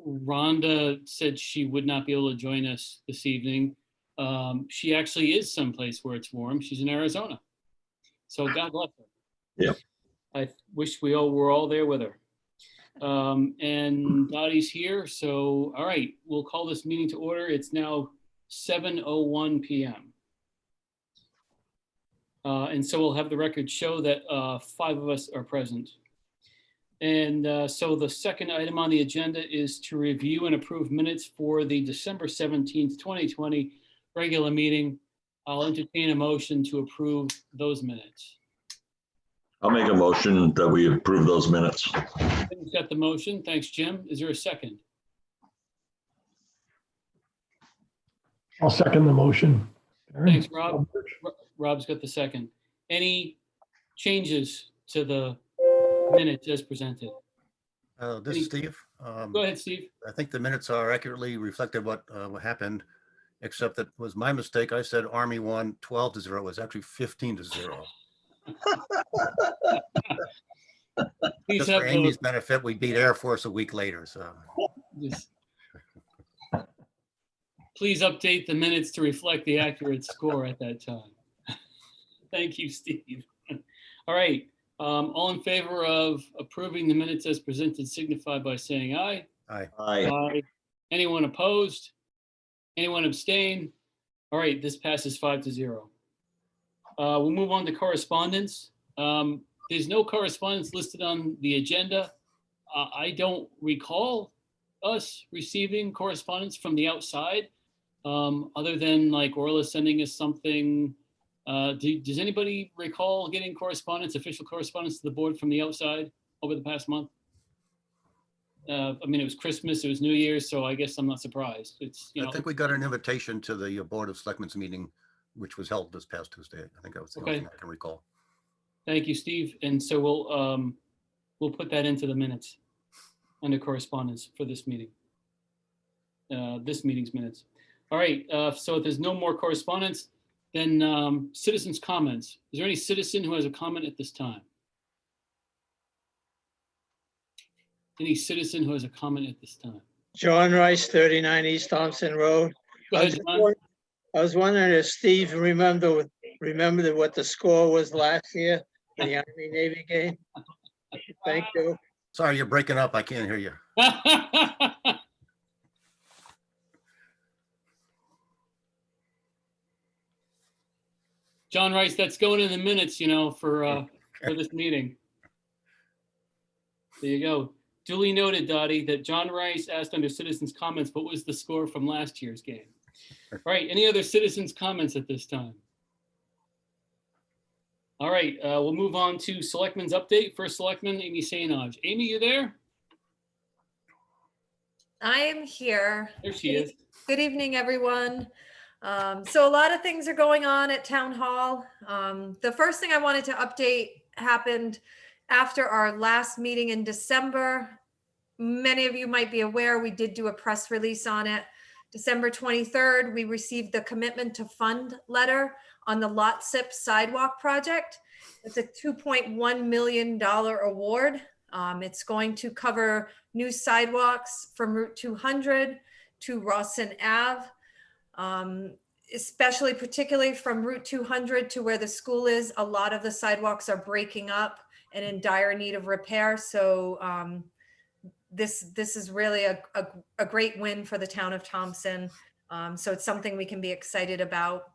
Rhonda said she would not be able to join us this evening. She actually is someplace where it's warm. She's in Arizona. So God bless her. Yep. I wish we all were all there with her. And Dottie's here. So, all right, we'll call this meeting to order. It's now 7:01 p.m. And so we'll have the record show that 5 of us are present. And so the second item on the agenda is to review and approve minutes for the December 17th, 2020 regular meeting. I'll entertain a motion to approve those minutes. I'll make a motion that we approve those minutes. Tim's got the motion. Thanks, Jim. Is there a second? I'll second the motion. Thanks, Rob. Rob's got the second. Any changes to the minutes as presented? This is Steve. Go ahead, Steve. I think the minutes are accurately reflected what happened, except that was my mistake. I said Army won 12-0. It was actually 15-0. Please Just have for Amy's benefit, we beat Air Force a week later. So please update the minutes to reflect the accurate score at that time. Thank you, Steve. All right. All in favor of approving the minutes as presented signify by saying aye. Aye. Aye. Aye. Anyone opposed? Anyone abstain? All right, this passes 5-0. We'll move on to correspondence. There's no correspondence listed on the agenda. I don't recall us receiving correspondence from the outside, other than like Orla sending us something. Does anybody recall getting correspondence, official correspondence to the board from the outside over the past month? I mean, it was Christmas, it was New Year's, so I guess I'm not surprised. It's, you know. I think we got an invitation to the Board of Selectmen's meeting, which was held this past Tuesday. I think that was the only thing I can recall. Thank you, Steve. And so we'll put that into the minutes under correspondence for this meeting. This meeting's minutes. All right, so if there's no more correspondence, then citizens' comments. Is there any citizen who has a comment at this time? Any citizen who has a comment at this time? John Rice, 39 East Thompson Road. Go ahead, John. I was wondering if Steve remembered what the score was last year for the Army Navy game. Thank you. Sorry, you're breaking up. I can't hear you. John Rice, that's going in the minutes, you know, for this meeting. There you go. Duly noted, Dottie, that John Rice asked under citizens' comments, what was the score from last year's game? All right, any other citizens' comments at this time? All right, we'll move on to Selectmen's update. First Selectman, Amy Sainage. Amy, you there? I am here. There she is. Good evening, everyone. So a lot of things are going on at Town Hall. The first thing I wanted to update happened after our last meeting in December. Many of you might be aware, we did do a press release on it. December 23rd, we received the commitment to fund letter on the Lot Sip sidewalk project. It's a $2.1 million award. It's going to cover new sidewalks from Route 200 to Rawson Ave. Especially particularly from Route 200 to where the school is, a lot of the sidewalks are breaking up and in dire need of repair. So this is really a great win for the town of Thompson. So it's something we can be excited about.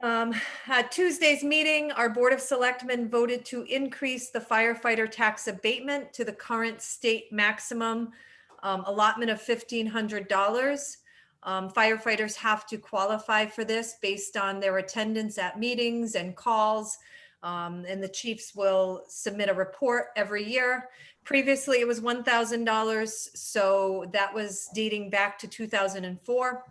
At Tuesday's meeting, our Board of Selectmen voted to increase the firefighter tax abatement to the current state maximum allotment of $1,500. Firefighters have to qualify for this based on their attendance at meetings and calls, and the chiefs will submit a report every year. Previously, it was $1,000, so that was dating back to 2004.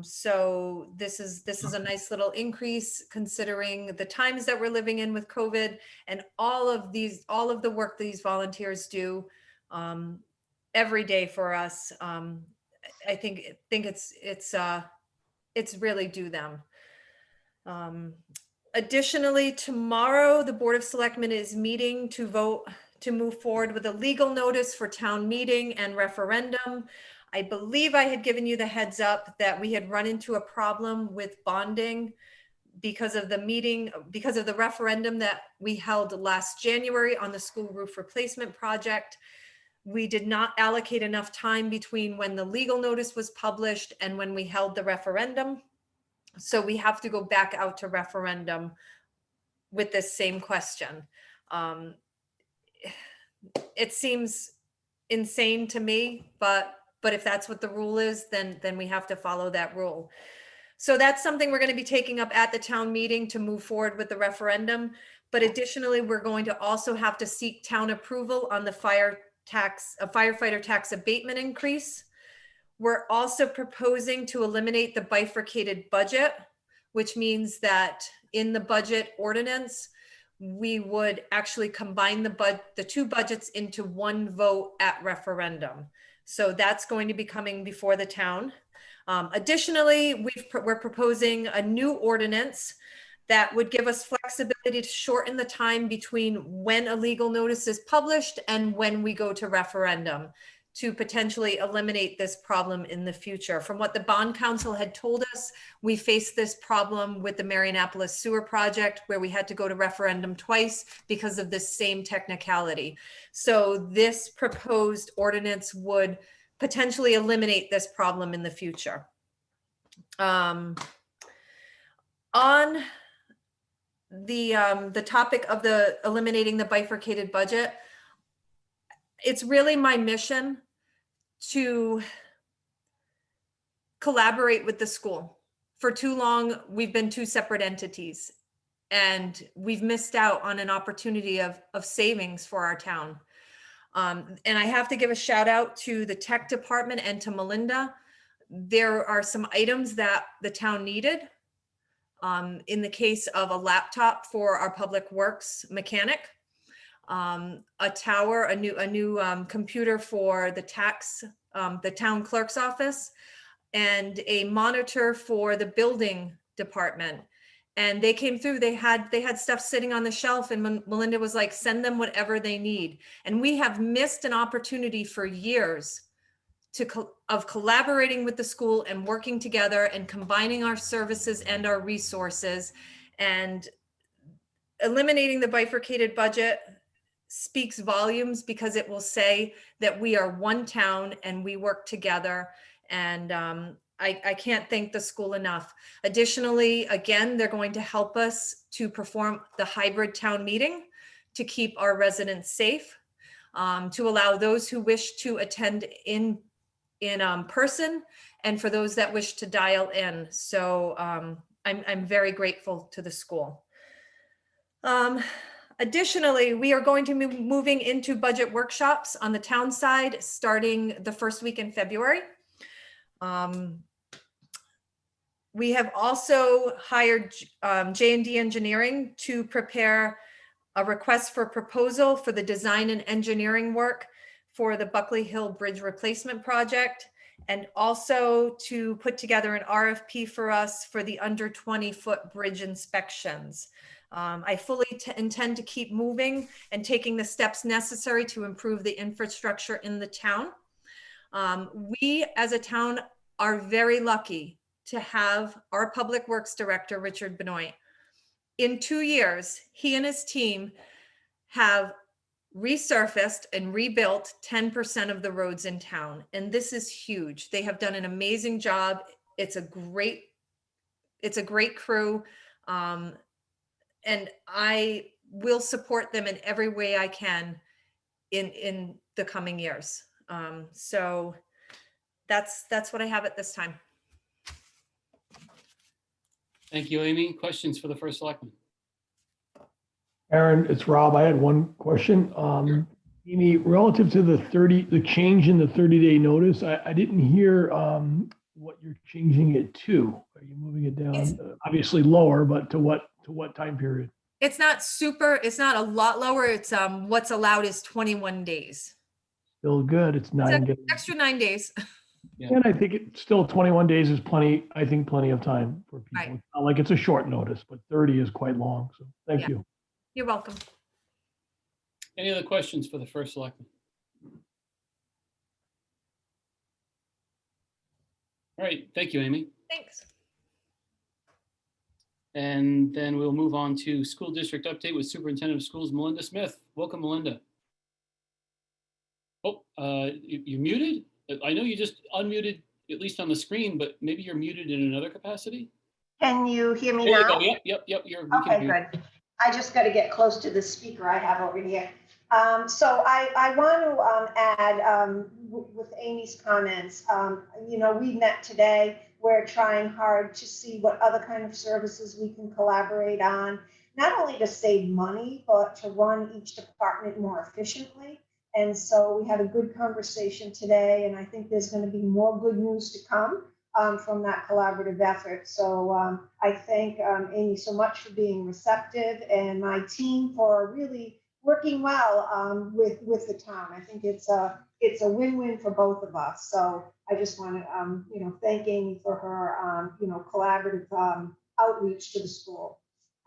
So this is a nice little increase considering the times that we're living in with COVID and all of the work these volunteers do every day for us. I think it's really due them. Additionally, tomorrow, the Board of Selectmen is meeting to vote to move forward with a legal notice for town meeting and referendum. I believe I had given you the heads up that we had run into a problem with bonding because of the referendum that we held last January on the school roof replacement project. We did not allocate enough time between when the legal notice was published and when we held the referendum. So we have to go back out to referendum with this same question. It seems insane to me, but if that's what the rule is, then we have to follow that rule. So that's something we're going to be taking up at the town meeting to move forward with the referendum. But additionally, we're going to also have to seek town approval on the firefighter tax abatement increase. We're also proposing to eliminate the bifurcated budget, which means that in the budget ordinance, we would actually combine the two budgets into one vote at referendum. So that's going to be coming before the town. Additionally, we're proposing a new ordinance that would give us flexibility to shorten the time between when a legal notice is published and when we go to referendum, to potentially eliminate this problem in the future. From what the bond council had told us, we faced this problem with the Marianapolis sewer project where we had to go to referendum twice because of this same technicality. So this proposed ordinance would potentially eliminate this problem in the future. On the topic of the eliminating the bifurcated budget, it's really my mission to collaborate with the school. For too long, we've been two separate entities, and we've missed out on an opportunity of savings for our town. And I have to give a shout out to the tech department and to Melinda. There are some items that the town needed. In the case of a laptop for our public works mechanic, a tower, a new computer for the town clerk's office, and a monitor for the building department. And they came through, they had stuff sitting on the shelf, and Melinda was like, send them whatever they need. And we have missed an opportunity for years of collaborating with the school and working together and combining our services and our resources. And eliminating the bifurcated budget speaks volumes, because it will say that we are one town and we work together. And I can't thank the school enough. Additionally, again, they're going to help us to perform the hybrid town meeting to keep our residents safe, to allow those who wish to attend in person, and for those that wish to dial in. So I'm very grateful to the school. Additionally, we are going to be moving into budget workshops on the town side starting the first week in February. We have also hired J&D Engineering to prepare a request for proposal for the design and engineering work for the Buckley Hill Bridge Replacement Project, and also to put together an RFP for us for the under 20-foot bridge inspections. I fully intend to keep moving and taking the steps necessary to improve the infrastructure in the town. We as a town are very lucky to have our Public Works Director, Richard Benoit. In 2 years, he and his team have resurfaced and rebuilt 10% of the roads in town. And this is huge. They have done an amazing job. It's a great crew. And I will support them in every way I can in the coming years. So that's what I have at this time. Thank you, Amy. Questions for the first selectman? Aaron, it's Rob. I had one question. Amy, relative to the change in the 30-day notice, I didn't hear what you're changing it to. Are you moving it down? Obviously lower, but to what time period? It's not a lot lower. It's what's allowed is 21 days. Still good. It's 9 days. Extra 9 days. Yeah. And I think it's still 21 days is plenty of time for people. Right. It's not like it's a short notice, but 30 is quite long. So thank Yeah. you. You're welcome. Any other questions for the first selectman? All right, thank you, Amy. Thanks. And then we'll move on to school district update with Superintendent of Schools, Melinda Smith. Welcome, Melinda. Oh, you're muted? I know you just unmuted, at least on the screen, but maybe you're muted in another capacity? Can you hear me There you go. now? Yep. We can Okay, hear you. good. I just got to get close to the speaker I have over here. So I want to add with Amy's comments, we met today. We're trying hard to see what other kind of services we can collaborate on, not only to save money, but to run each department more efficiently. And so we had a good conversation today, and I think there's going to be more good news to come from that collaborative effort. So I thank Amy so much for being receptive, and my team for really working well with the town. I think it's a win-win for both of us. So I just want to thank Amy for her collaborative outreach to the school.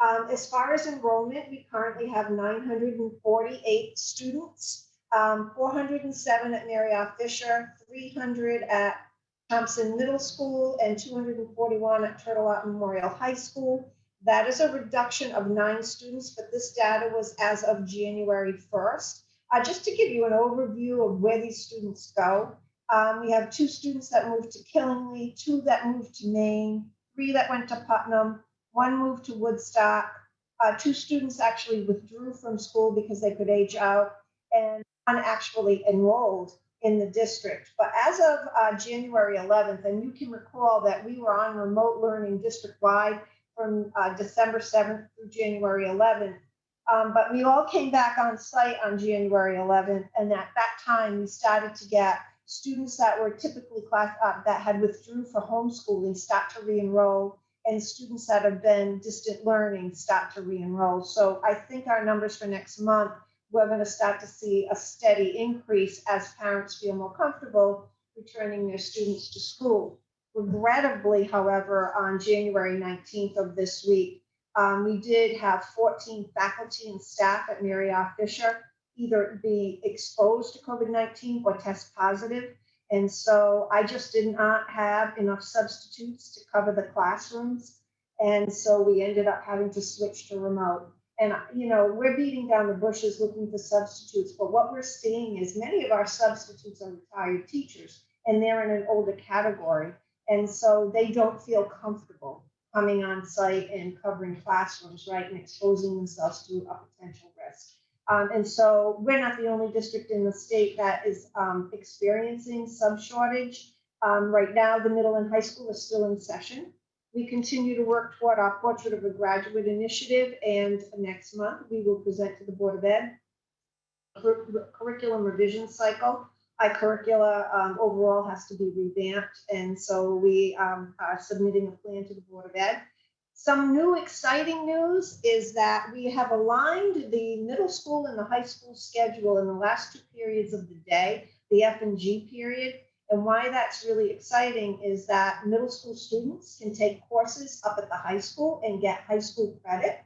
As far as enrollment, we currently have 948 students, 407 at Mary R. Fisher, 300 at Thompson Middle School, and 241 at Turtle Rock Memorial High School. That is a reduction of 9 students, but this data was as of January 1st. Just to give you an overview of where these students go, we have 2 students that moved to Killingly, 2 that moved to Maine, 3 that went to Putnam, 1 moved to Woodstock, 2 students actually withdrew from school because they could age out, and 1 actually enrolled in the district. But as of January 11th, and you can recall that we were on remote learning district-wide from December 7th through January 11th, but we all came back on site on January 11th, and at that time we started to get students that were typically that had withdrew for homeschooling start to re-enroll, and students that have been distant learning start to re-enroll. So I think our numbers for next month, we're going to start to see a steady increase as parents feel more comfortable returning their students to school. Regrettably, however, on January 19th of this week, we did have 14 faculty and staff at Mary R. Fisher either be exposed to COVID-19 or test positive. And so I just did not have enough substitutes to cover the classrooms. And so we ended up having to switch to remote. And, we're beating down the bushes looking for substitutes, but what we're seeing is many of our substitutes are retired teachers, and they're in an older category. And so they don't feel comfortable coming on site and covering classrooms, right, and exposing themselves to a potential risk. And so we're not the only district in the state that is experiencing sub shortage. Right now, the middle and high school is still in session. We continue to work toward our Portrait of a Graduate initiative, and next month we will present to the Board of Ed curriculum revision cycle. Our curricula overall has to be revamped, and so we are submitting a plan to the Board of Ed. Some new exciting news is that we have aligned the middle school and the high school schedule in the last 2 periods of the day, the F and G period. And why that's really exciting is that middle school students can take courses up at the high school and get high school credit.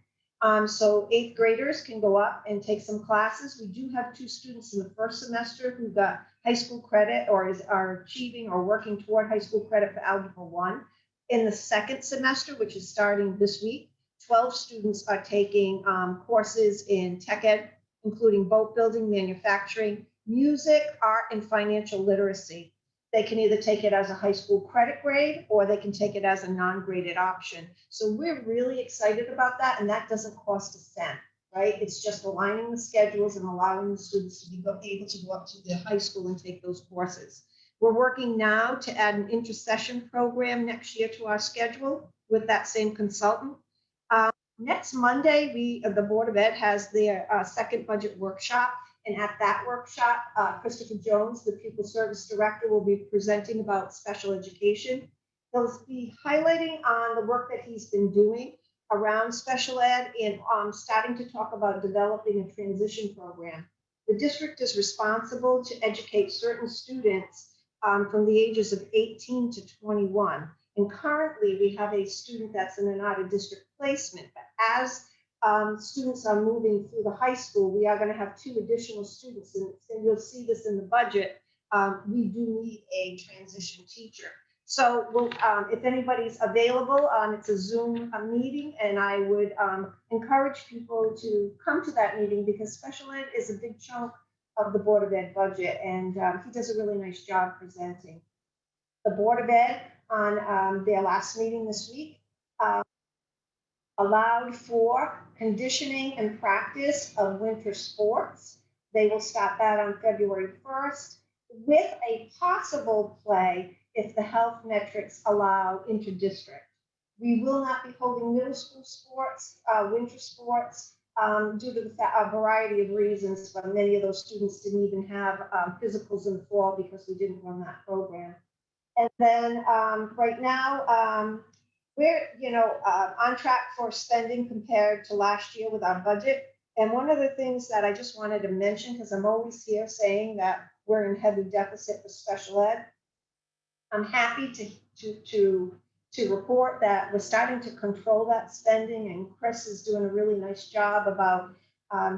So 8th graders can go up and take some classes. We do have 2 students in the first semester who got high school credit or are achieving or working toward high school credit for Algebra 1. In the second semester, which is starting this week, 12 students are taking courses in tech ed, including boat building, manufacturing, music, art, and financial literacy. They can either take it as a high school credit grade or they can take it as a non-graded option. So we're really excited about that, and that doesn't cost a cent, right? It's just aligning the schedules and allowing the students to be able to go up to the high school and take those courses. We're working now to add an intercession program next year to our schedule with that same consultant. Next Monday, the Board of Ed has their second budget workshop. And at that workshop, Christopher Jones, the Pupil Service Director, will be presenting about special education. He'll be highlighting on the work that he's been doing around special ed and starting to talk about developing a transition program. The district is responsible to educate certain students from the ages of 18 to 21. And currently, we have a student that's in an out-of-district placement. But as students are moving through the high school, we are going to have 2 additional students, and you'll see this in the budget. We do need a transition teacher. So if anybody's available, it's a Zoom meeting, and I would encourage people to come to that meeting because special ed is a big chunk of the Board of Ed budget, and he does a really nice job presenting. The Board of Ed on their last meeting this week allowed for conditioning and practice of winter sports. They will start that on February 1st with a possible play if the health metrics allow inter-district. We will not be holding middle school sports, winter sports, due to a variety of reasons, but many of those students didn't even have physicals in the fall because we didn't run that program. And then right now, we're on track for spending compared to last year with our budget. And one of the things that I just wanted to mention, because I'm always here saying that we're in heavy deficit for special ed, I'm happy to report that we're starting to control that spending, and Chris is doing a really nice job about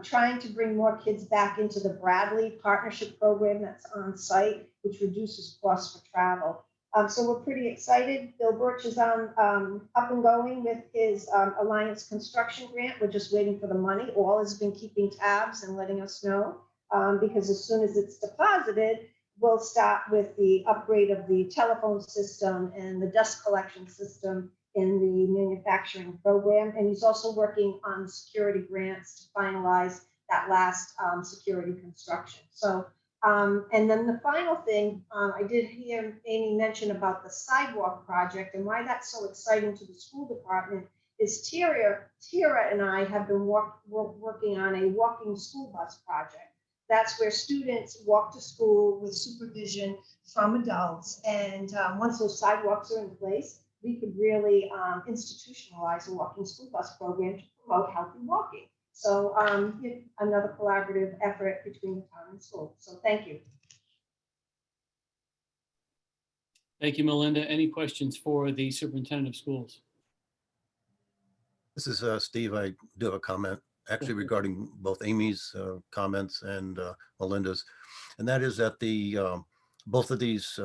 trying to bring more kids back into the Bradley partnership program that's on site, which reduces costs for travel. So we're pretty excited. Bill Birch is up and going with his Alliance Construction Grant. We're just waiting for the money. All has been keeping tabs and letting us know because as soon as it's deposited, we'll start with the upgrade of the telephone system and the dust collection system in the manufacturing program. And he's also working on security grants to finalize that last security construction. So, and then the final thing, I did hear Amy mention about the sidewalk project, and why that's so exciting to the school department is Tira and I have been working on a walking school bus project. That's where students walk to school with supervision from adults. And once those sidewalks are in place, we could really institutionalize a walking school bus program to promote healthy walking. So another collaborative effort between the town and school. So thank you. Thank you, Melinda. Any questions for the superintendent of schools? This is Steve. I do have a comment actually regarding both Amy's comments and Melinda's. And that is that both of these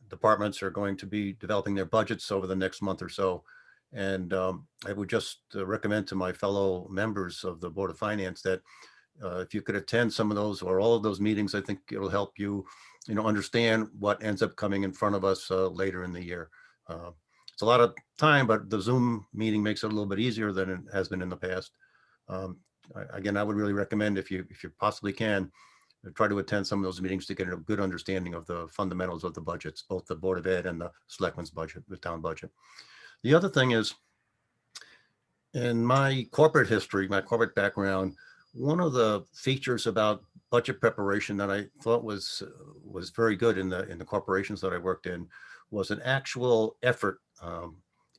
departments are going to be developing their budgets over the next month or so. And I would just recommend to my fellow members of the Board of Finance that if you could attend some of those or all of those meetings, I think it'll help you, understand what ends up coming in front of us later in the year. It's a lot of time, but the Zoom meeting makes it a little bit easier than it has been in the past. Again, I would really recommend if you possibly can, try to attend some of those meetings to get a good understanding of the fundamentals of the budgets, both the Board of Ed and the Selectmen's budget, the town budget. The other thing is, in my corporate history, my corporate background, one of the features about budget preparation that I thought was very good in the corporations that I worked in was an actual effort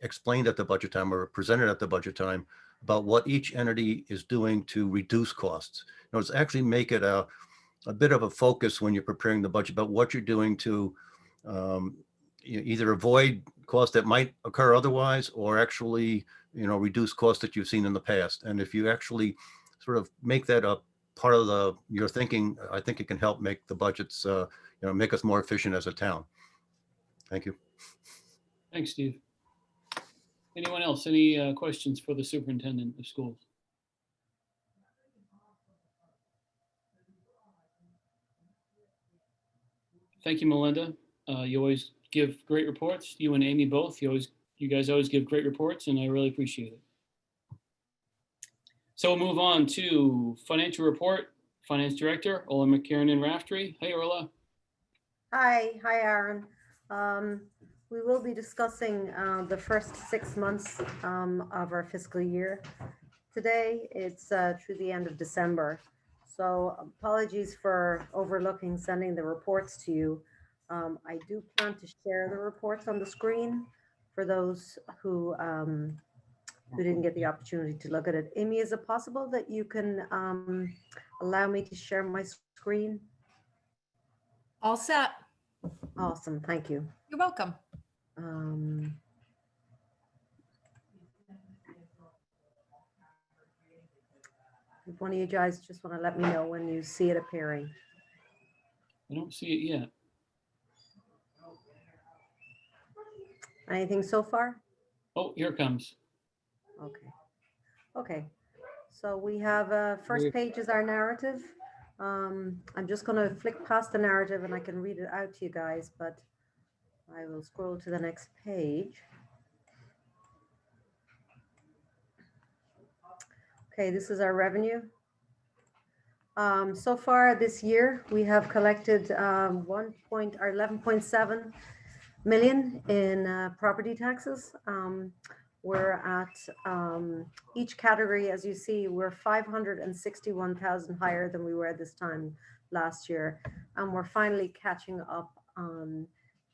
explained at the budget time or presented at the budget time about what each entity is doing to reduce costs. It's actually make it a bit of a focus when you're preparing the budget about what you're doing to either avoid costs that might occur otherwise, or actually, reduce costs that you've seen in the past. And if you actually sort of make that a part of your thinking, I think it can help make the budgets, make us more efficient as a town. Thank you. Thanks, Steve. Anyone else? Any questions for the superintendent of schools? Thank you, Melinda. You always give great reports. You and Amy both. You guys always give great reports, and I really appreciate it. So we'll move on to financial report. Finance Director, Ola McKiernan Raftery. Hey, Ola. Hi, Aaron. We will be discussing the first 6 months of our fiscal year. Today, it's through the end of December. So apologies for overlooking sending the reports to you. I do plan to share the reports on the screen for those who didn't get the opportunity to look at it. Amy, is it possible that you can allow me to share my screen? All set. Awesome, thank you. You're welcome. If one of you guys just want to let me know when you see it appearing. I don't see it yet. Anything so far? Oh, here it comes. Okay. Okay. So we have, first Weird. page is our narrative. I'm just going to flick past the narrative and I can read it out to you guys, but I will scroll to the next page. Okay, this is our revenue. So far this year, we have collected 11.7 million in property taxes. We're at each category, as you see, we're 561,000 higher than we were this time last year. And we're finally catching up on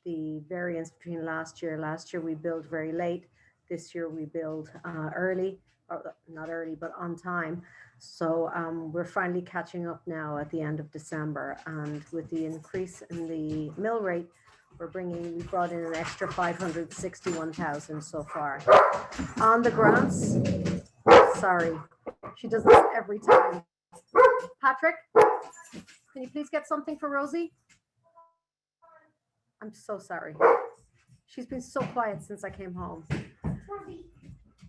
the variance between last year. Last year we billed very late. This year we billed early, or not early, but on time. So we're finally catching up now at the end of December. And with the increase in the mill rate, we brought in an extra 561,000 so far. On the grants, sorry, she does this every time. Patrick, can you please get something for Rosie? I'm so sorry. She's been so quiet since I came home.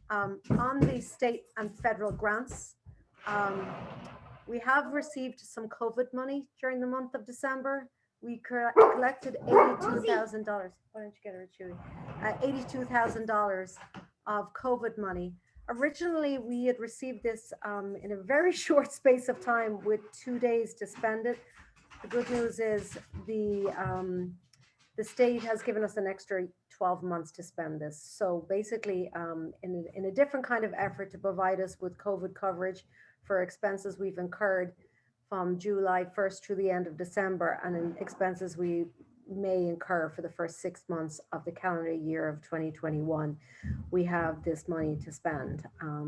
On the state and federal grants, we have received some COVID money during the month of December. We collected $82,000. Why don't you get her, Chewy? $82,000 of COVID money. Originally, we had received this in a very short space of time with 2 days to spend it. The good news is the state has given us an extra 12 months to spend this. So basically, in a different kind of effort to provide us with COVID coverage for expenses we've incurred from July 1st through the end of December, and in expenses we may incur for the first 6 months of the calendar year of 2021, we have this money to spend.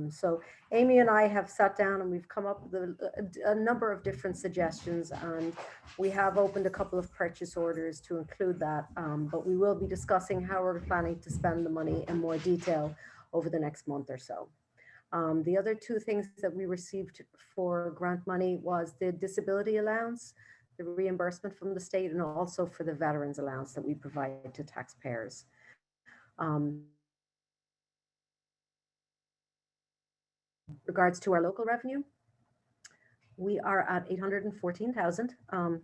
So Amy and I have sat down and we've come up with a number of different suggestions, and we have opened a couple of purchase orders to include that, but we will be discussing how we're planning to spend the money in more detail over the next month or so. The other two things that we received for grant money was the disability allowance, the reimbursement from the state, and also for the veterans allowance that we provide to taxpayers. Regards to our local revenue, we are at 814,000.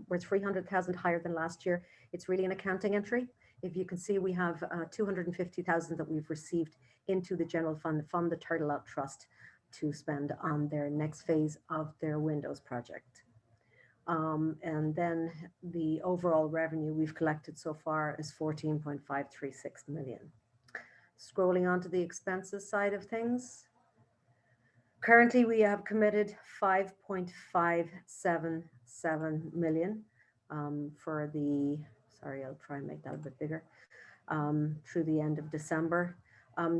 We're 300,000 higher than last year. It's really an accounting entry. If you can see, we have 250,000 that we've received into the general fund from the Turtle Out Trust to spend on their next phase of their Windows project. And then the overall revenue we've collected so far is 14.536 million. Scrolling onto the expenses side of things. Currently, we have committed 5.577 million for the, sorry, I'll try and make that a bit bigger, through the end of December.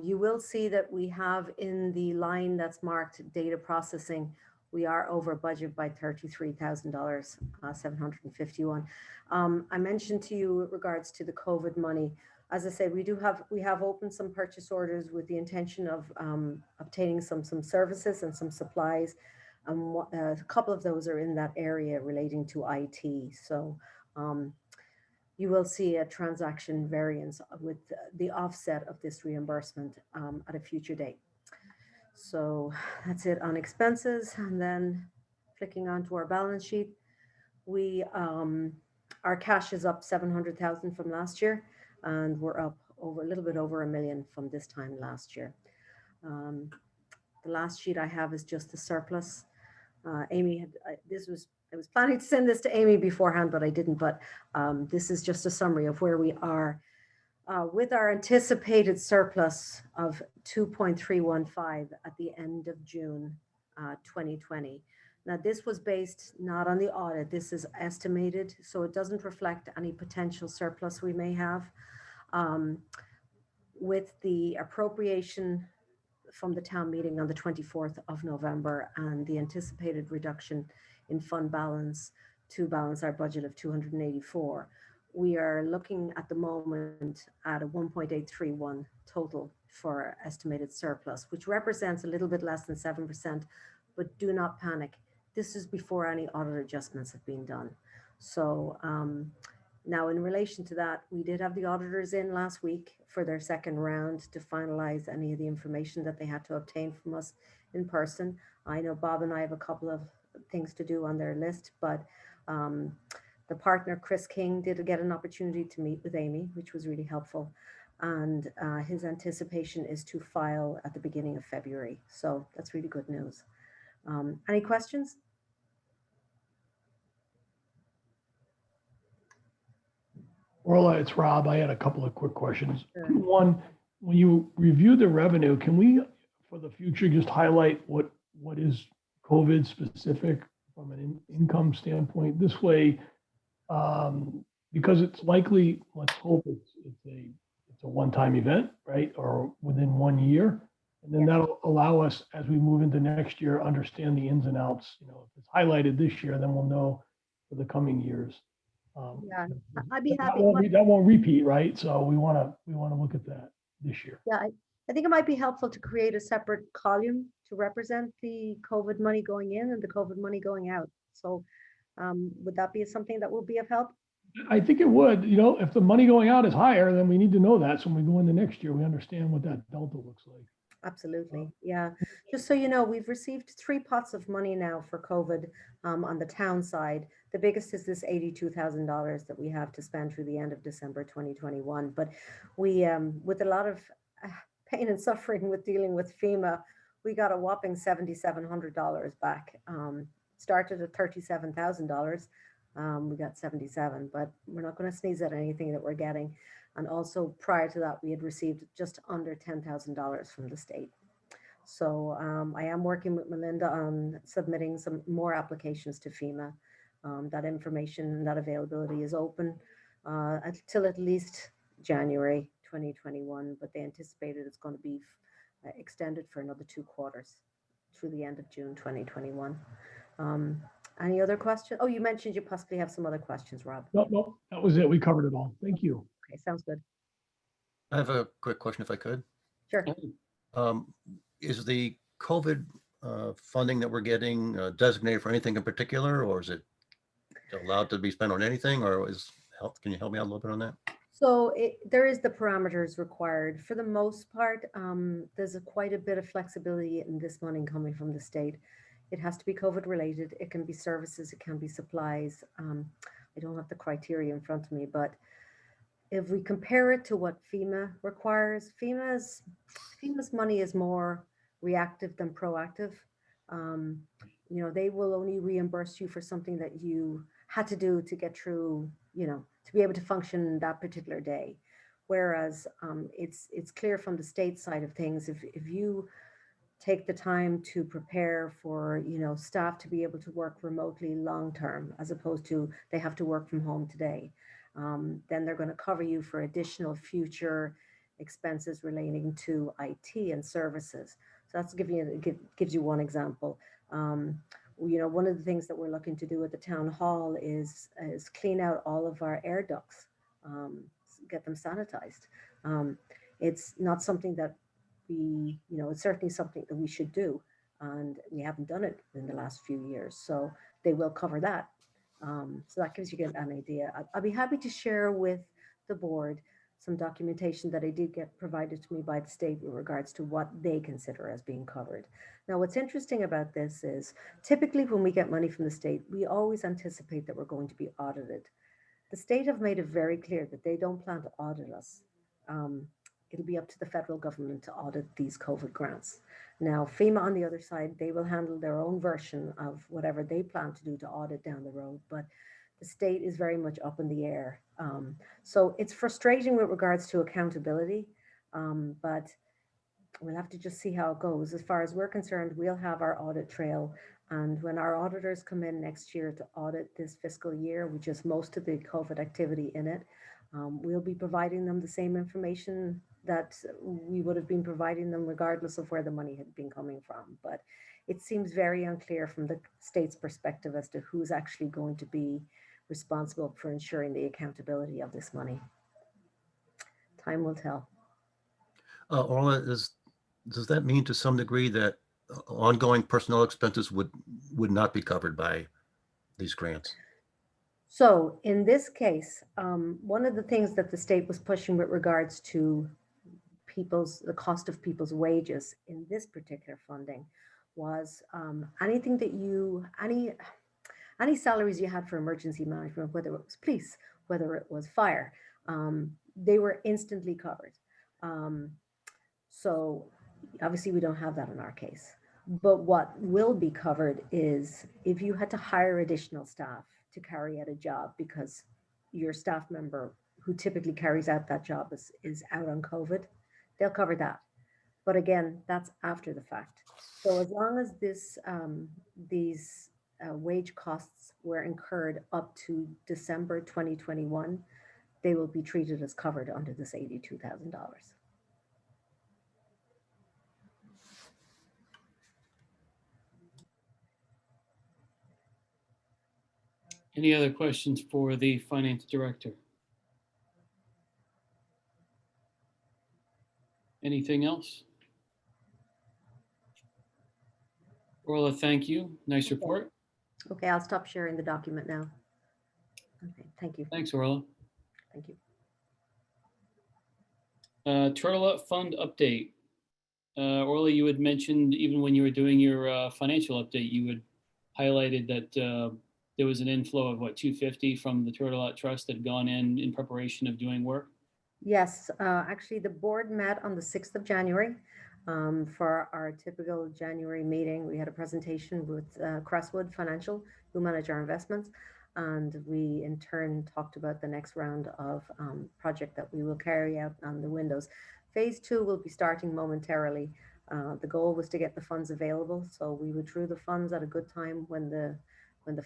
You will see that we have in the line that's marked data processing, we are over budget by $33,000, 751. I mentioned to you with regards to the COVID money. As I say, we have opened some purchase orders with the intention of obtaining some services and some supplies. A couple of those are in that area relating to IT. So you will see a transaction variance with the offset of this reimbursement at a future date. So that's it on expenses. And then clicking onto our balance sheet, our cash is up 700,000 from last year, and we're up over a little bit over $1 million from this time last year. The last sheet I have is just the surplus. Amy had, I was planning to send this to Amy beforehand, but I didn't. But this is just a summary of where we are with our anticipated surplus of 2.315 at the end of June 2020. Now, this was based not on the audit. This is estimated, so it doesn't reflect any potential surplus we may have. With the appropriation from the town meeting on the 24th of November and the anticipated reduction in fund balance to balance our budget of 284, we are looking at the moment at a 1.831 total for estimated surplus, which represents a little bit less than 7% but do not panic. This is before any audit adjustments have been done. So now in relation to that, we did have the auditors in last week for their second round to finalize any of the information that they had to obtain from us in person. I know Bob and I have a couple of things to do on their list, but the partner, Chris King, did get an opportunity to meet with Amy, which was really helpful. And his anticipation is to file at the beginning of February. So that's really good news. Any questions? Orla, it's Rob. I had a couple of quick questions. Sure. One, when you review the revenue, can we, for the future, just highlight what is COVID specific from an income standpoint? This way, because it's likely, let's hope it's a one-time event, right? Or within 1 year. And then that'll allow us, as we move into next year, understand the ins and outs. You know, if it's highlighted this year, then we'll know for the coming years. Yeah, I'd be happy. That won't repeat, right? So we want to look at that this year. Yeah, I think it might be helpful to create a separate column to represent the COVID money going in and the COVID money going out. So would that be something that will be of help? I think it would. You know, if the money going out is higher, then we need to know that. So when we go into next year, we understand what that delta looks like. Absolutely. Yeah. Just so you know, we've received 3 pots of money now for COVID on the town side. The biggest is this $82,000 that we have to spend through the end of December 2021. But we, with a lot of pain and suffering with dealing with FEMA, we got a whopping $7,700 back. Started at $37,000. We got 77, but we're not going to sneeze at anything that we're getting. And also prior to that, we had received just under $10,000 from the state. So I am working with Melinda on submitting some more applications to FEMA. That information and that availability is open until at least January 2021, but they anticipated it's going to be extended for another 2 quarters through the end of June 2021. Any other questions? Oh, you mentioned you possibly have some other questions, Rob. No, that was it. We covered it all. Thank you. Okay, sounds good. I have a quick question if I could. Sure. Is the COVID funding that we're getting designated for anything in particular, or is it allowed to be spent on anything, or can you help me out a little bit on that? So there is the parameters required. For the most part, there's quite a bit of flexibility in this money coming from the state. It has to be COVID related. It can be services, it can be supplies. I don't have the criteria in front of me, but if we compare it to what FEMA requires, FEMA's money is more reactive than proactive. You know, they will only reimburse you for something that you had to do to get through, you know, to be able to function that particular day. Whereas it's clear from the state side of things, if you take the time to prepare for, you know, staff to be able to work remotely long term, as opposed to they have to work from home today, then they're going to cover you for additional future expenses relating to IT and services. So that's gives you one example. You know, one of the things that we're looking to do at the town hall is clean out all of our air ducts, get them sanitized. It's not something that we, you know, it's certainly something that we should do, and we haven't done it in the last few years. So they will cover that. So that gives you an idea. I'll be happy to share with the board some documentation that I did get provided to me by the state with regards to what they consider as being covered. Now, what's interesting about this is typically when we get money from the state, we always anticipate that we're going to be audited. The state have made it very clear that they don't plan to audit us. It'll be up to the federal government to audit these COVID grants. Now, FEMA on the other side, they will handle their own version of whatever they plan to do to audit down the road, but the state is very much up in the air. So it's frustrating with regards to accountability, but we'll have to just see how it goes. As far as we're concerned, we'll have our audit trail. And when our auditors come in next year to audit this fiscal year, which is most of the COVID activity in it, we'll be providing them the same information that we would have been providing them regardless of where the money had been coming from. But it seems very unclear from the state's perspective as to who's actually going to be responsible for ensuring the accountability of this money. Time will tell. Orla, does that mean to some degree that ongoing personnel expenses would not be covered by these grants. So in this case, one of the things that the state was pushing with regards to the cost of people's wages in this particular funding was anything that any salaries you had for emergency management, whether it was police, whether it was fire, they were instantly covered. So obviously we don't have that in our case. But what will be covered is if you had to hire additional staff to carry out a job because your staff member who typically carries out that job is out on COVID, they'll cover that. But again, that's after the fact. So as long as these wage costs were incurred up to December 2021, they will be treated as covered under this $82,000. Any other questions for the finance director? Anything else? Orla, thank you. Nice report. Okay, I'll stop sharing the document now. Okay, thank you. Thanks, Orla. Thank you. Turtle Fund update. Orla, you had mentioned even when you were doing your financial update, you had highlighted that there was an inflow of what, 250 from the Turtle Trust that had gone in preparation of doing work. Yes, actually the board met on the 6th of January for our typical January meeting. We had a presentation with Crestwood Financial, who manage our investments. And we in turn talked about the next round of project that we will carry out on the windows. Phase 2 will be starting momentarily. The goal was to get the funds available. So we withdrew the funds at a good time when the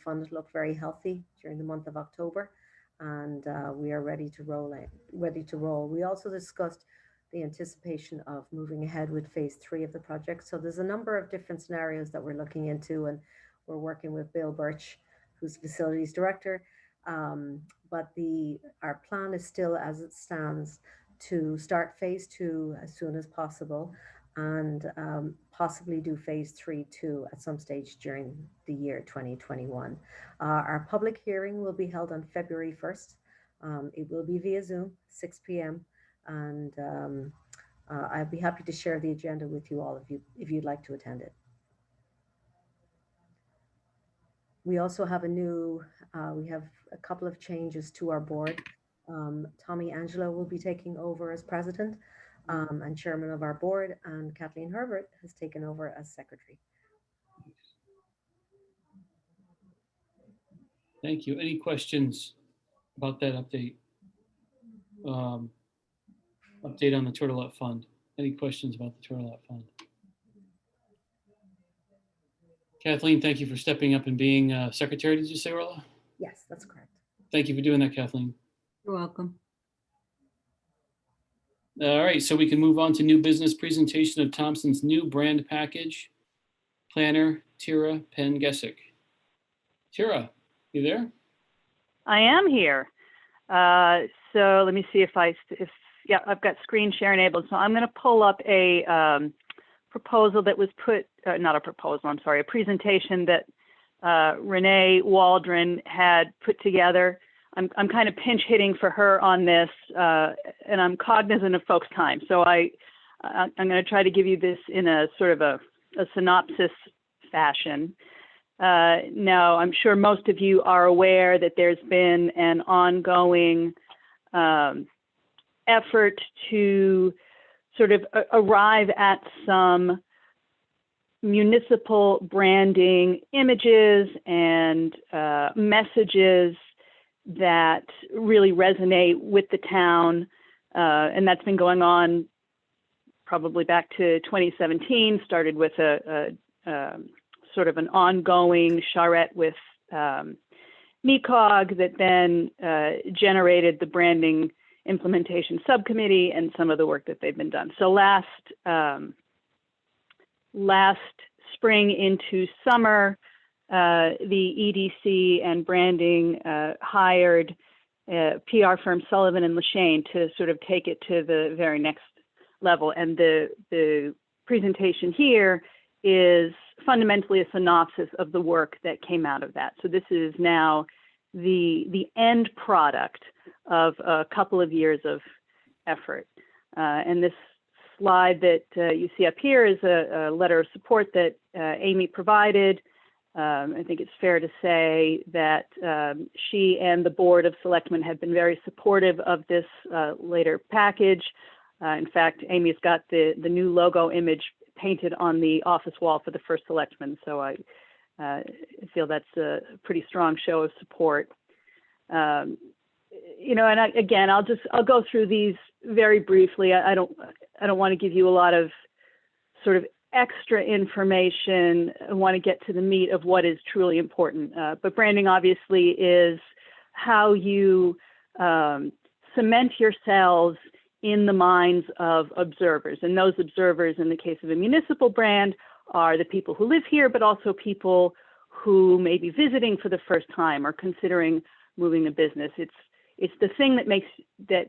funds looked very healthy during the month of October. And we are ready to roll. We also discussed the anticipation of moving ahead with phase 3 of the project. So there's a number of different scenarios that we're looking into, and we're working with Bill Birch, who's facilities director. But our plan is still, as it stands, to start phase 2 as soon as possible, and possibly do phase 3 too at some stage during the year 2021. Our public hearing will be held on February 1st. It will be via Zoom, 6 p.m. And I'd be happy to share the agenda with you all if you'd like to attend it. We also have we have a couple of changes to our board. Tommy Angelo will be taking over as president and chairman of our board, and Kathleen Herbert has taken over as secretary. Thank you. Any questions about that update? Update on the Turtle Fund. Any questions about the Turtle Fund? Kathleen, thank you for stepping up and being secretary. Did you say, Orla? Yes, that's correct. Thank you for doing that, Kathleen. You're welcome. All right, so we can move on to new business presentation of Thompson's new brand package. Planner, Tira Penn-Gesick. Tira, you there? I am here. So let me see if yeah, I've got screen share enabled. So I'm going to pull up a proposal that was not a proposal, I'm sorry, a presentation that Renee Waldron had put together. I'm kind of pinch hitting for her on this, and I'm cognizant of folks' time. So I'm going to try to give you this in a sort of a synopsis fashion. Now, I'm sure most of you are aware that there's been an ongoing effort to sort of arrive at some municipal branding images and messages that really resonate with the town. And that's been going on probably back to 2017, started with a sort of an ongoing charrette with MECOG that then generated the branding implementation subcommittee and some of the work that they've been done. So last spring into summer, the EDC and branding hired PR firm Sullivan and Lashane to sort of take it to the very next level. And the presentation here is fundamentally a synopsis of the work that came out of that. So this is now the end product of a couple of years of effort. And this slide that you see up here is a letter of support that Amy provided. I think it's fair to say that she and the Board of Selectmen have been very supportive of this later package. In fact, Amy's got the new logo image painted on the office wall for the first selectman. So I feel that's a pretty strong show of support. You know, and again, I'll go through these very briefly. I don't want to give you a lot of sort of extra information. I want to get to the meat of what is truly important. But branding obviously is how you cement yourselves in the minds of observers. And those observers, in the case of a municipal brand, are the people who live here, but also people who may be visiting for the first time or considering moving a business. It's the thing that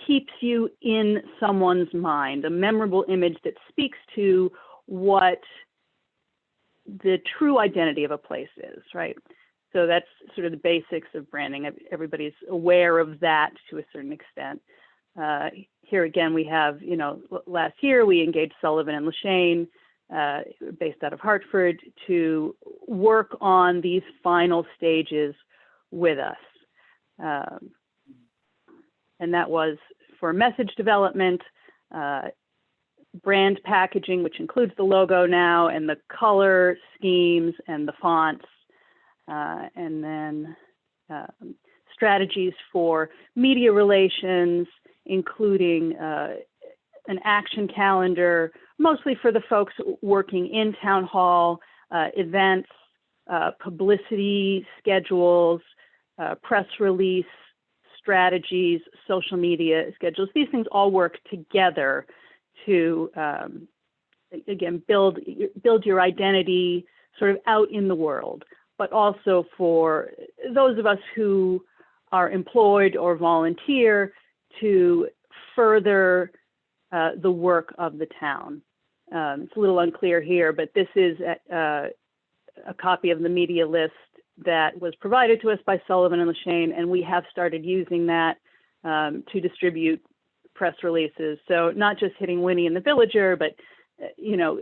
keeps you in someone's mind, a memorable image that speaks to what the true identity of a place is, right? So that's sort of the basics of branding. Everybody's aware of that to a certain extent. Here again, we have, you know, last year we engaged Sullivan and Leshane, based out of Hartford, to work on these final stages with us. And that was for message development, brand packaging, which includes the logo now, and the color schemes and the fonts, and then strategies for media relations, including an action calendar, mostly for the folks working in town hall, events, publicity schedules, press release strategies, social media schedules. These things all work together to, again, build your identity sort of out in the world, but also for those of us who are employed or volunteer to further the work of the town. It's a little unclear here, but this is a copy of the media list that was provided to us by Sullivan and Leshane, and we have started using that to distribute press releases. So not just hitting Winnie and the Villager, but you know,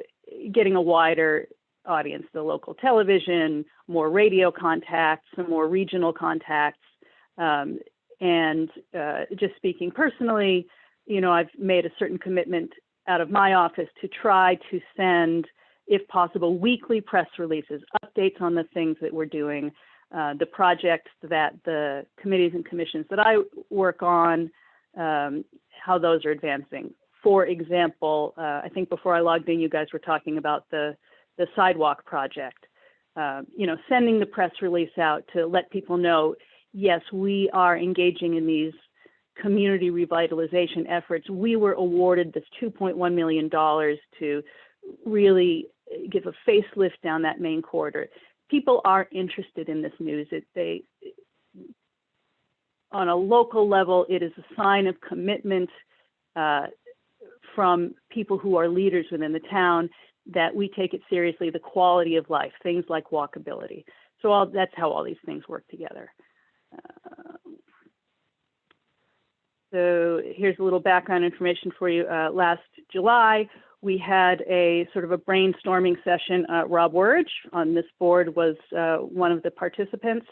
getting a wider audience, the local television, more radio contacts, some more regional contacts, and just speaking personally, you know, I've made a certain commitment out of my office to try to send, if possible, weekly press releases, updates on the things that we're doing, the projects that the committees and commissions that I work on, how those are advancing. For example, I think before I logged in, you guys were talking about the sidewalk project. You know, sending the press release out to let people know, yes, we are engaging in these community revitalization efforts. We were awarded this $2.1 million to really give a facelift down that main corridor. People are interested in this news. On a local level, it is a sign of commitment from people who are leaders within the town that we take it seriously, the quality of life, things like walkability. So that's how all these things work together. So here's a little background information for you. Last July, we had a sort of a brainstorming session. Rob Wurge on this board was one of the participants,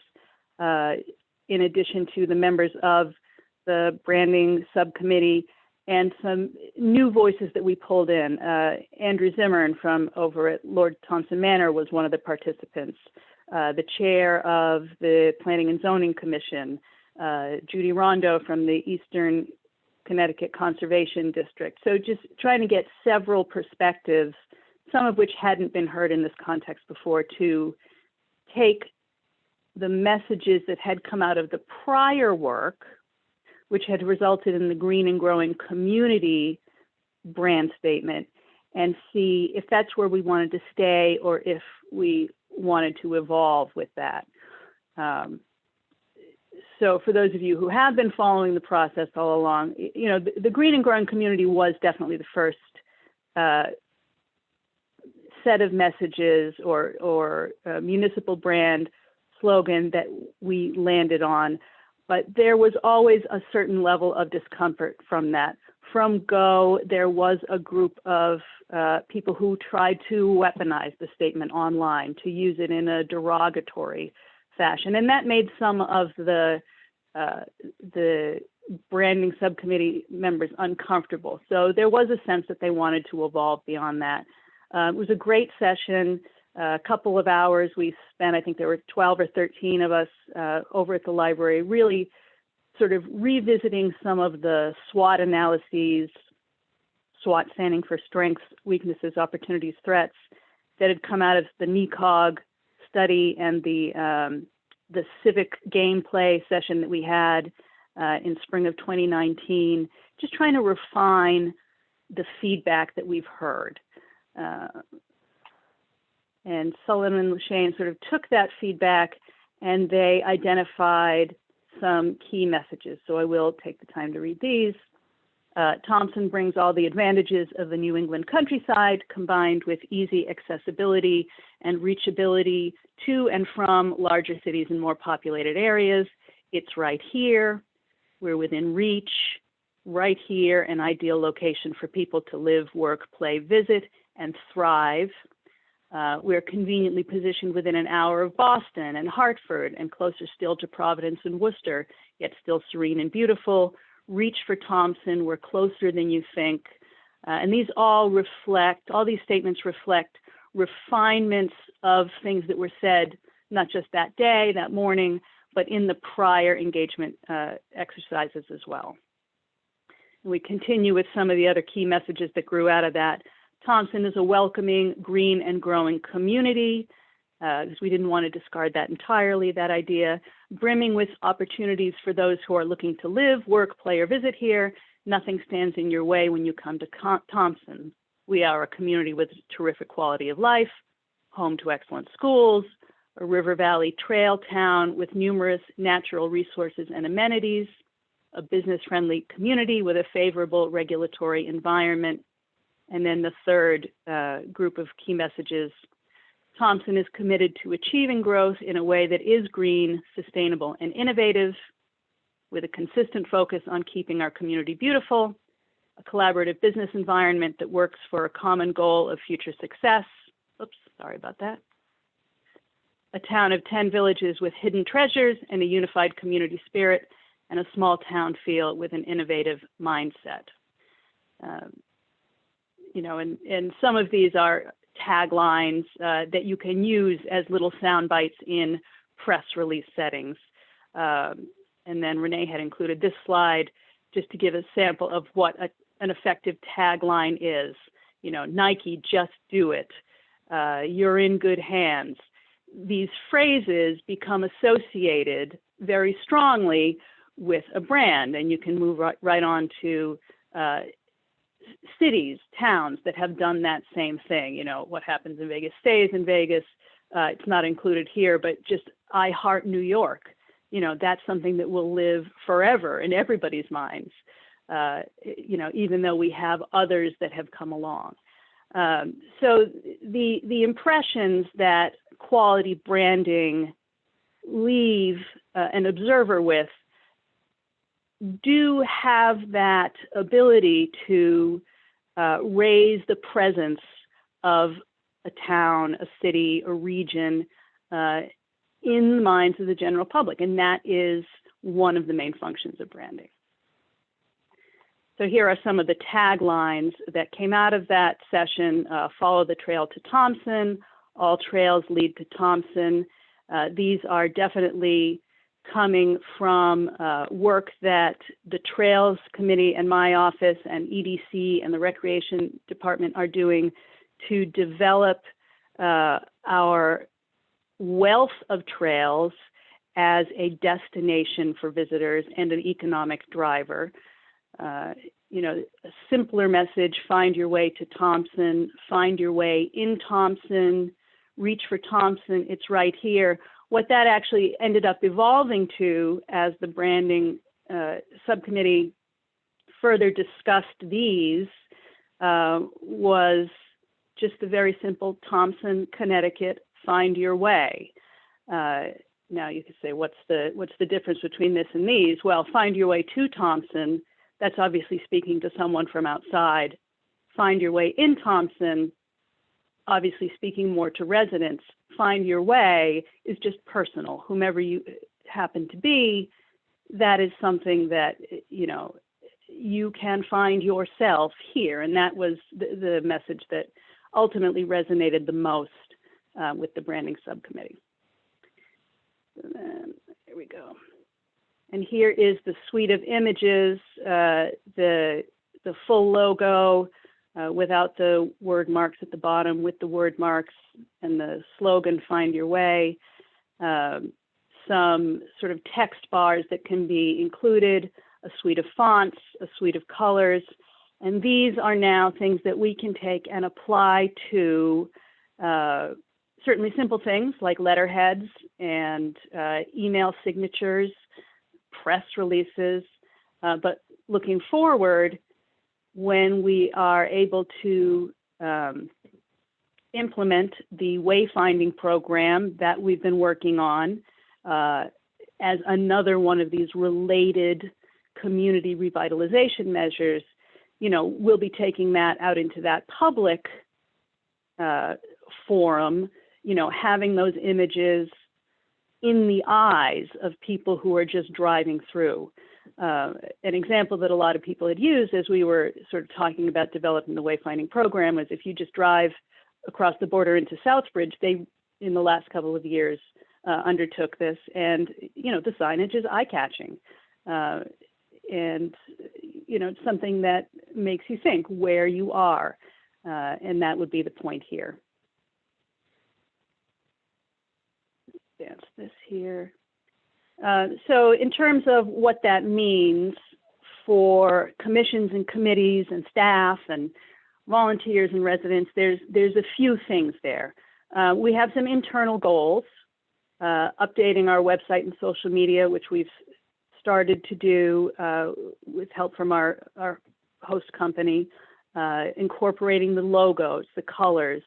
in addition to the members of the branding subcommittee and some new voices that we pulled in. Andrew Zimmern from over at Lord Thompson Manor was one of the participants. The chair of the Planning and Zoning Commission, Judy Rondo from the Eastern Connecticut Conservation District. So just trying to get several perspectives, some of which hadn't been heard in this context before, to take the messages that had come out of the prior work, which had resulted in the Green and Growing Community brand statement, and see if that's where we wanted to stay or if we wanted to evolve with that. So for those of you who have been following the process all along, you know, the Green and Growing Community was definitely the first set of messages or municipal brand slogan that we landed on, but there was always a certain level of discomfort from that. From go, there was a group of people who tried to weaponize the statement online, to use it in a derogatory fashion, and that made some of the branding subcommittee members uncomfortable. So there was a sense that they wanted to evolve beyond that. It was a great session, a couple of hours we spent. I think there were 12 or 13 of us over at the library, really sort of revisiting some of the SWOT analyses, SWOT standing for strengths, weaknesses, opportunities, threats, that had come out of the NECOG study and the civic gameplay session that we had in spring of 2019, just trying to refine the feedback that we've heard. And Sullivan and Shane sort of took that feedback and they identified some key messages. So I will take the time to read these. Thompson brings all the advantages of the New England countryside combined with easy accessibility and reachability to and from larger cities and more populated areas. It's right here. We're within reach, right here, an ideal location for people to live, work, play, visit, and thrive. We're conveniently positioned within an hour of Boston and Hartford and closer still to Providence and Worcester, yet still serene and beautiful. Reach for Thompson, we're closer than you think. And these all these statements reflect refinements of things that were said, not just that day, that morning, but in the prior engagement exercises as well. And we continue with some of the other key messages that grew out of that. Thompson is a welcoming, green, and growing community, because we didn't want to discard that entirely, that idea. Brimming with opportunities for those who are looking to live, work, play, or visit here. Nothing stands in your way when you come to Thompson. We are a community with terrific quality of life, home to excellent schools, a River Valley trail town with numerous natural resources and amenities, a business-friendly community with a favorable regulatory environment. And then the third group of key messages, Thompson is committed to achieving growth in a way that is green, sustainable, and innovative, with a consistent focus on keeping our community beautiful, a collaborative business environment that works for a common goal of future success. Oops, sorry about that. A town of 10 villages with hidden treasures and a unified community spirit, and a small town feel with an innovative mindset. And some of these are taglines that you can use as little sound bites in press release settings. And then Renee had included this slide just to give a sample of what an effective tagline is. Nike, just do it. You're in good hands. These phrases become associated very strongly with a brand, and you can move right on to cities, towns that have done that same thing. What happens in Vegas stays in Vegas. It's not included here, but just I Heart New York. That's something that will live forever in everybody's minds, even though we have others that have come along. So the impressions that quality branding leave an observer with do have that ability to raise the presence of a town, a city, a region in the minds of the general public. And that is one of the main functions of branding. So here are some of the taglines that came out of that session. Follow the trail to Thompson. All trails lead to Thompson. These are definitely coming from work that the Trails Committee and my office and EDC and the Recreation Department are doing to develop our wealth of trails as a destination for visitors and an economic driver. A simpler message, find your way to Thompson, find your way in Thompson, reach for Thompson, it's right here. What that actually ended up evolving to as the branding subcommittee further discussed these was just the very simple Thompson, Connecticut, find your way. Now you could say, what's the difference between this and these? Well, find your way to Thompson, that's obviously speaking to someone from outside. Find your way in Thompson, obviously speaking more to residents. Find your way is just personal. Whomever you happen to be, that is something that, you know, you can find yourself here. And that was the message that ultimately resonated the most with the branding subcommittee. And then here we go. And here is the suite of images, the full logo without the word marks at the bottom, with the word marks, and the slogan, find your way. Some sort of text bars that can be included, a suite of fonts, a suite of colors. And these are now things that we can take and apply to certainly simple things like letterheads and email signatures, press releases. But looking forward, when we are able to implement the wayfinding program that we've been working on as another one of these related community revitalization measures, you know, we'll be taking that out into that public forum, you know, having those images in the eyes of people who are just driving through. An example that a lot of people had used as we were sort of talking about developing the wayfinding program was if you just drive across the border into Southbridge, they, in the last couple of years, undertook this, and, you know, the signage is eye-catching. And, you know, it's something that makes you think where you are, and that would be the point here. Advance this here. So in terms of what that means for commissions and committees and staff and volunteers and residents, there's a few things there. We have some internal goals, updating our website and social media, which we've started to do with help from our host company, incorporating the logos, the colors.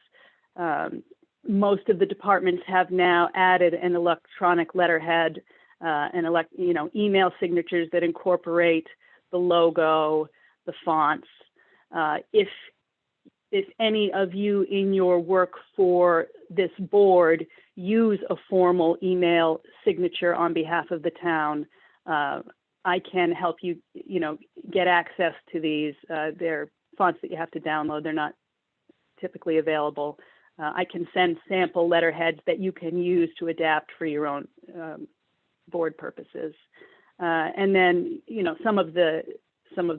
Most of the departments have now added an electronic letterhead and email signatures that incorporate the logo, the fonts. If any of you in your work for this board use a formal email signature on behalf of the town, I can help you, you know, get access to these. They're fonts that you have to download. They're not typically available. I can send sample letterheads that you can use to adapt for your own board purposes. And then, you know, some of the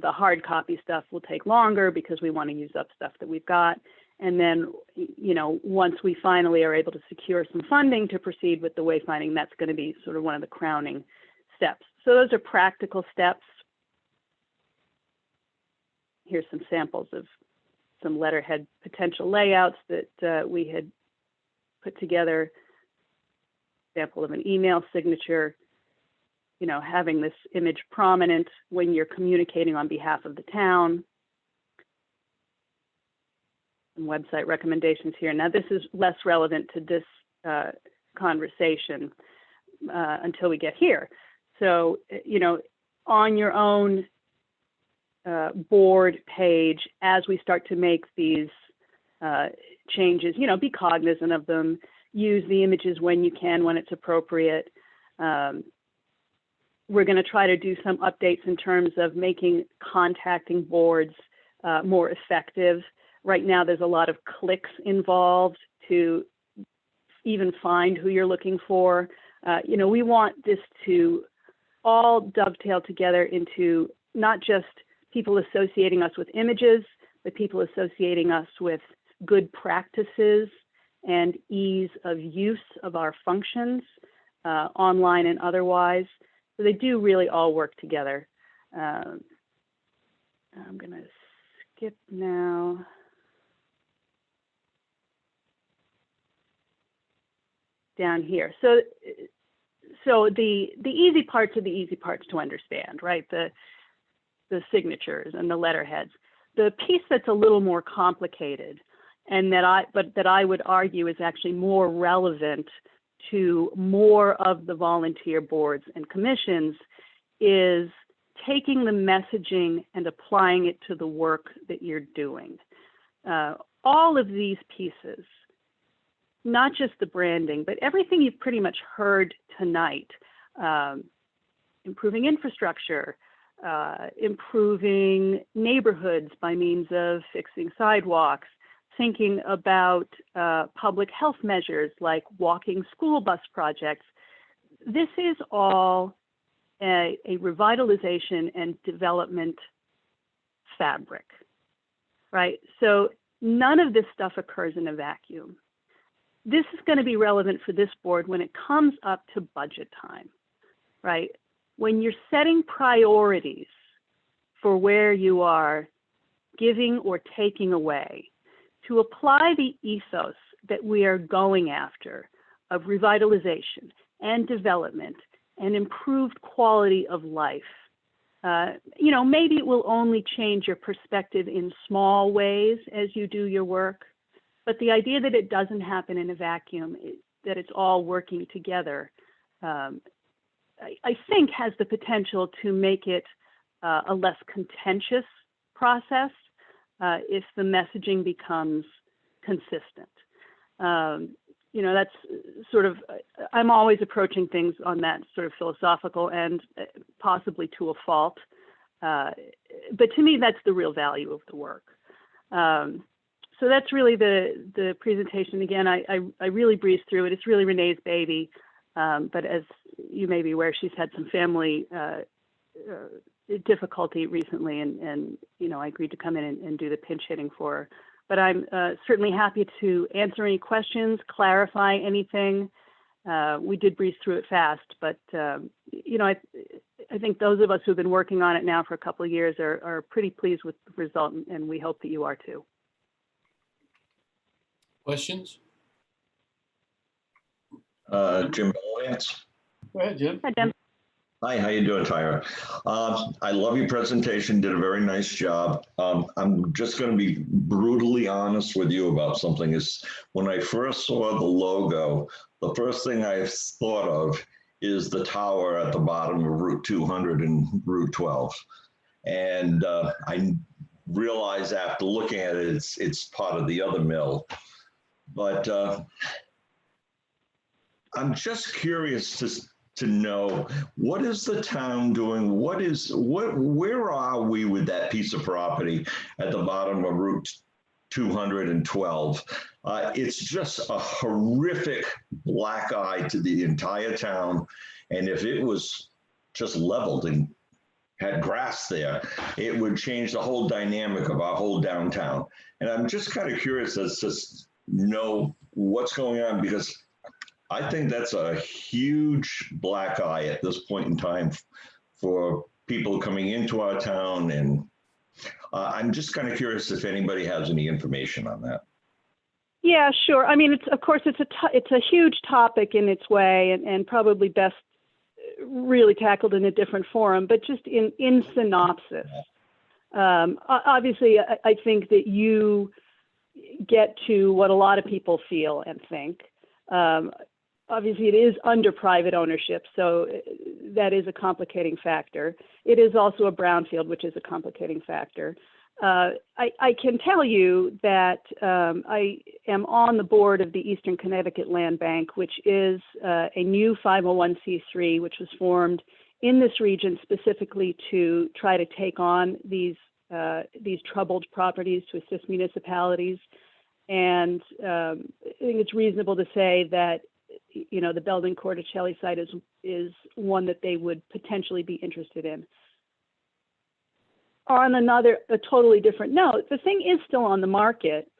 hard copy stuff will take longer because we want to use up stuff that we've got. And then, you know, once we finally are able to secure some funding to proceed with the wayfinding, that's going to be sort of one of the crowning steps. So those are practical steps. Here's some samples of some letterhead potential layouts that we had put together. Example of an email signature, you know, having this image prominent when you're communicating on behalf of the town. And website recommendations here. Now, this is less relevant to this conversation until we get here. So, you know, on your own board page, as we start to make these changes, you know, be cognizant of them, use the images when you can, when it's appropriate. We're going to try to do some updates in terms of making contacting boards more effective. Right now, there's a lot of clicks involved to even find who you're looking for. You know, we want this to all dovetail together into not just people associating us with images, but people associating us with good practices and ease of use of our functions, online and otherwise. So they do really all work together. I'm going to skip now. Down here. So the easy parts are the easy parts to understand, right? The signatures and the letterheads. The piece that's a little more complicated and that I would argue is actually more relevant to more of the volunteer boards and commissions, is taking the messaging and applying it to the work that you're doing. All of these pieces, not just the branding, but everything you've pretty much heard tonight, improving infrastructure, improving neighborhoods by means of fixing sidewalks, thinking about public health measures like walking school bus projects. This is all a revitalization and development fabric, right? So none of this stuff occurs in a vacuum. This is going to be relevant for this board when it comes up to budget time, right? When you're setting priorities for where you are giving or taking away, to apply the ethos that we are going after of revitalization and development and improved quality of life. Maybe it will only change your perspective in small ways as you do your work, but the idea that it doesn't happen in a vacuum, that it's all working together, I think has the potential to make it a less contentious process if the messaging becomes consistent. That's sort of, I'm always approaching things on that sort of philosophical and possibly to a fault. But to me, that's the real value of the work. So that's really the presentation. Again, I really breezed through it. It's really Renee's baby. But as you may be aware, she's had some family difficulty recently, and I agreed to come in and do the pinch hitting for her. But I'm certainly happy to answer any questions, clarify anything. We did breeze through it fast, but I think those of us who've been working on it now for a couple of years are pretty pleased with the result, and we hope that you are too. Questions? Jim Bellavance. Go ahead, Jim. Hi, Jim. Hi, how you doing, Tyra? I love your presentation, did a very nice job. I'm just going to be brutally honest with you about something. Is when I first saw the logo, the first thing I thought of is the tower at the bottom of Route 200 and Route 12. And I realized after looking at it, it's part of the other mill. But I'm just curious to know, what is the town doing? Where are we with that piece of property at the bottom of Route 212? It's just a horrific black eye to the entire town. And if it was just leveled and had grass there, it would change the whole dynamic of our whole downtown. And I'm just kind of curious as to know what's going on, because I think that's a huge black eye at this point in time for people coming into our town. And I'm just kind of curious if anybody has any information on that. Yeah, sure. I mean, it's a huge topic in its way, and probably best really tackled in a different forum. But just in synopsis, obviously, I think that you get to what a lot of people feel and think. Obviously, it is under private ownership, so that is a complicating factor. It is also a brownfield, which is a complicating factor. I can tell you that I am on the board of the Eastern Connecticut Land Bank, which is a new 501c3, which was formed in this region specifically to try to take on these troubled properties, to assist municipalities. And I think it's reasonable to say that the Belden Corticelli site is one that they would potentially be interested in. On a totally different note, the thing is still on the market,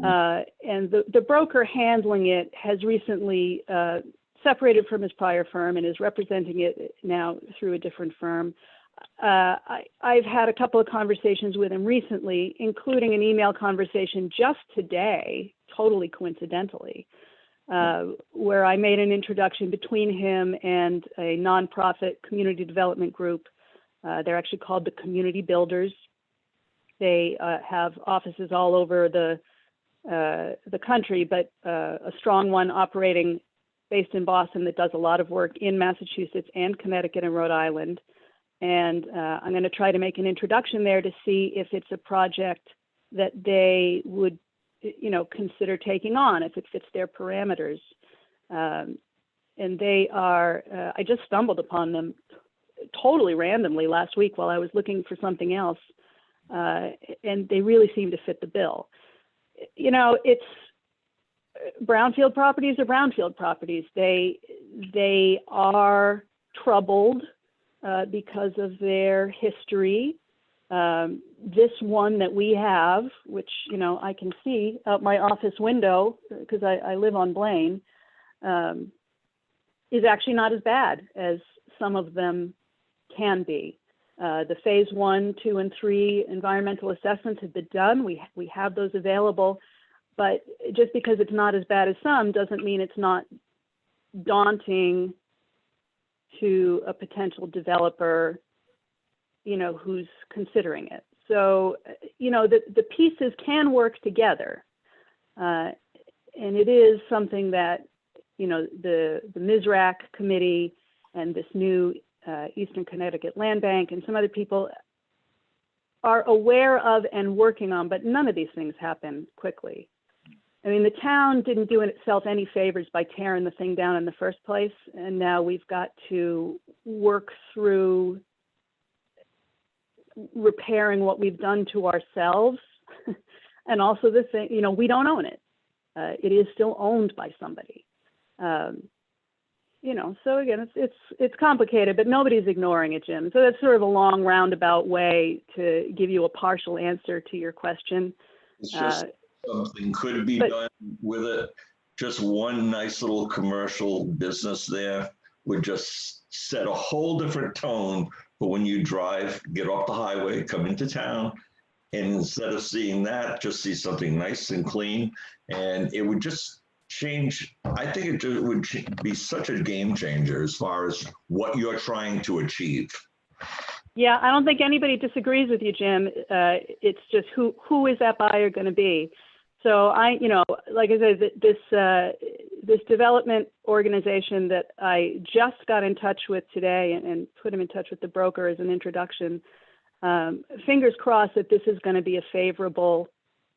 and the broker handling it has recently separated from his prior firm and is representing it now through a different firm. I've had a couple of conversations with him recently, including an email conversation just today, totally coincidentally, where I made an introduction between him and a nonprofit community development group. They're actually called the Community Builders. They have offices all over the the country, but a strong one operating based in Boston that does a lot of work in Massachusetts and Connecticut and Rhode Island. And I'm going to try to make an introduction there to see if it's a project that they would, consider taking on if it fits their parameters. And they are, I just stumbled upon them totally randomly last week while I was looking for something else. And they really seem to fit the bill. It's brownfield properties are brownfield properties. They are troubled because of their history. This one that we have, which, I can see out my office window because I live on Blaine, is actually not as bad as some of them can be. The phase 1, 2, and 3 environmental assessments have been done. We have those available, but just because it's not as bad as some doesn't mean it's not daunting to a potential developer, who's considering it. So, the pieces can work together. And it is something that, the MISRAC committee and this new Eastern Connecticut Land Bank and some other people are aware of and working on, but none of these things happen quickly. I mean, the town didn't do itself any favors by tearing the thing down in the first place. And now we've got to work through repairing what we've done to ourselves. And also the thing, we don't own it. It is still owned by somebody. So again, it's complicated, but nobody's ignoring it, Jim. So that's sort of a long roundabout way to give you a partial answer to your question. It's just something could be done with it. Just one nice little commercial business there would just set a whole different tone for when you drive, get off the highway, come into town. And instead of seeing that, just see something nice and clean. And it would just change. I think it just would be such a game changer as far as what you're trying to achieve. Yeah, I don't think anybody disagrees with you, Jim. It's just who is that buyer going to be? So like I said, this development organization that I just got in touch with today and put him in touch with the broker as an introduction. Fingers crossed that this is going to be a favorable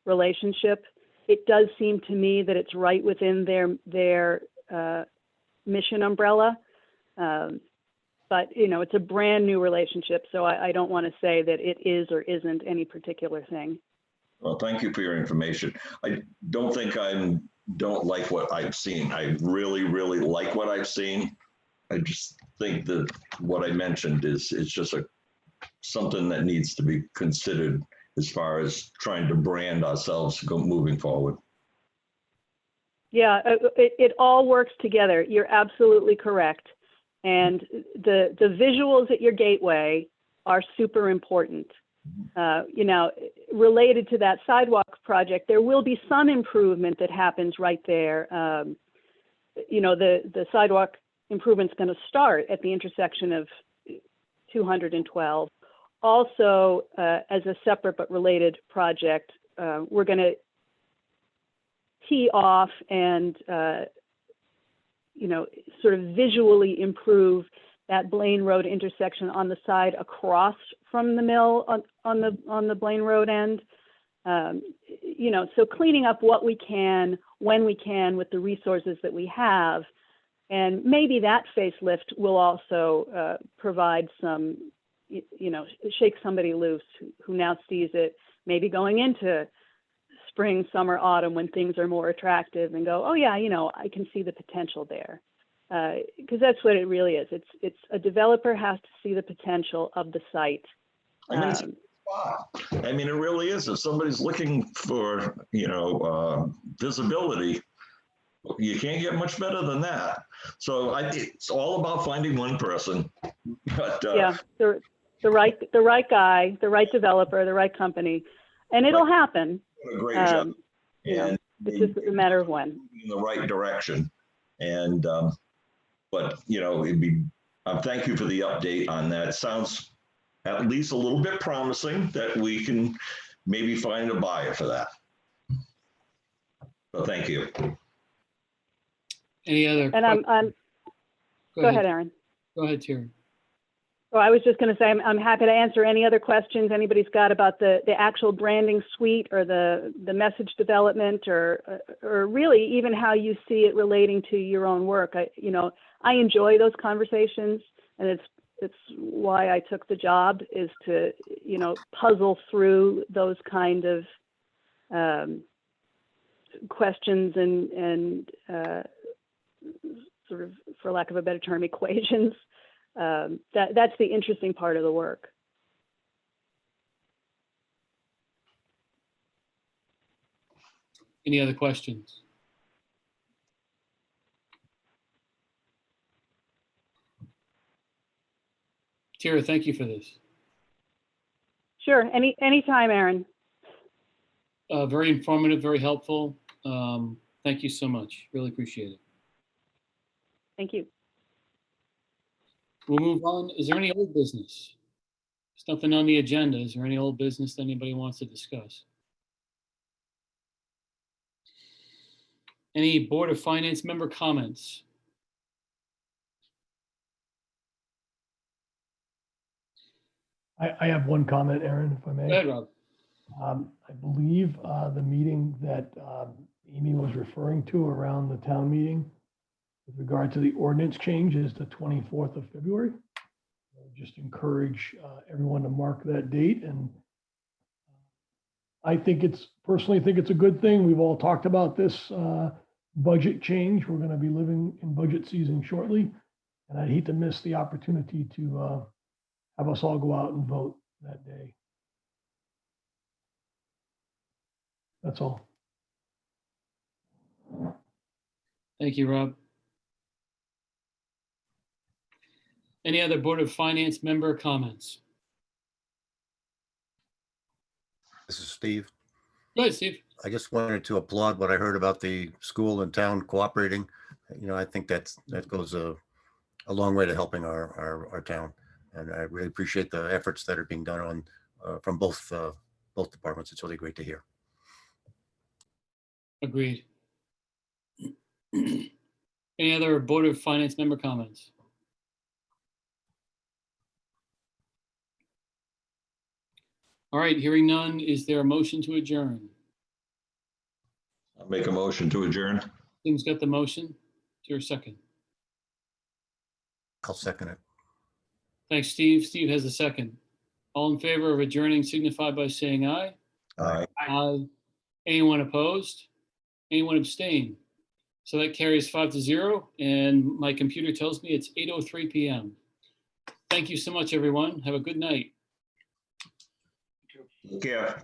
relationship. It does seem to me that it's right within their mission umbrella. But, it's a brand new relationship. So I don't want to say that it is or isn't any particular thing. Well, thank you for your information. I don't think don't like what I've seen. I really, really like what I've seen. I just think that what I mentioned is just something that needs to be considered as far as trying to brand ourselves moving forward. Yeah, it all works together. You're absolutely correct. And the visuals at your gateway are super important. Related to that sidewalk project, there will be some improvement that happens right there. The sidewalk improvement's going to start at the intersection of 212. Also, as a separate but related project, we're going to tee off and, sort of visually improve that Blaine Road intersection on the side across from the mill on the Blaine Road end. So cleaning up what we can, when we can, with the resources that we have. And maybe that facelift will also provide some, shake somebody loose who now sees it, maybe going into spring, summer, autumn, when things are more attractive and go, oh yeah, I can see the potential there. Because that's what it really is. It's a developer has to see the potential of the site. I mean, it really is. If somebody's looking for, visibility, you can't get much better than that. So it's all about finding one person. But yeah, the right guy, the right developer, the right company, and it'll happen. A great job. And it's just a matter of when. In the right direction. And but it'd be. Thank you for the update on that. It sounds at least a little bit promising that we can maybe find a buyer for that. So thank you. Any other? And I'm, go ahead, Aaron. Go ahead, Terry. Oh, I was just going to say, I'm happy to answer any other questions anybody's got about the actual branding suite or the message development or really even how you see it relating to your own work. I enjoy those conversations, and it's why I took the job, is to, puzzle through those kind of questions and sort of, for lack of a better term, equations. That's the interesting part of the work. Any other questions? Tara, thank you for this. Sure, anytime, Aaron. Very informative, very helpful. Thank you so much. Really appreciate it. Thank you. We'll move on. Is there any old business? There's nothing on the agenda. Is there any old business that anybody wants to discuss? Any Board of Finance member comments? I have one comment, Aaron, if I may. Go ahead, Rob. I believe the meeting that Amy was referring to around the town meeting with regard to the ordinance change is the 24th of February. I would just encourage everyone to mark that date. And I personally think it's a good thing. We've all talked about this budget change. We're going to be living in budget season shortly. And I'd hate to miss the opportunity to have us all go out and vote that day. That's all. Thank you, Rob. Any other Board of Finance member comments? This is Steve. Go ahead, Steve. I just wanted to applaud what I heard about the school and town cooperating. I think that goes a long way to helping our town. And I really appreciate the efforts that are being done on from both departments. It's really great to hear. Agreed. Any other Board of Finance member comments? All right, hearing none, is there a motion to adjourn? I'll make a motion to adjourn. Tim's got the motion. Is there a second? I'll second it. Thanks, Steve. Steve has a second. All in favor of adjourning signify by saying aye. Aye. Aye. Anyone opposed? Anyone abstain? So that carries 5-0, and my computer tells me it's 8:03 p.m. Thank you so much, everyone. Have a good night. Take care.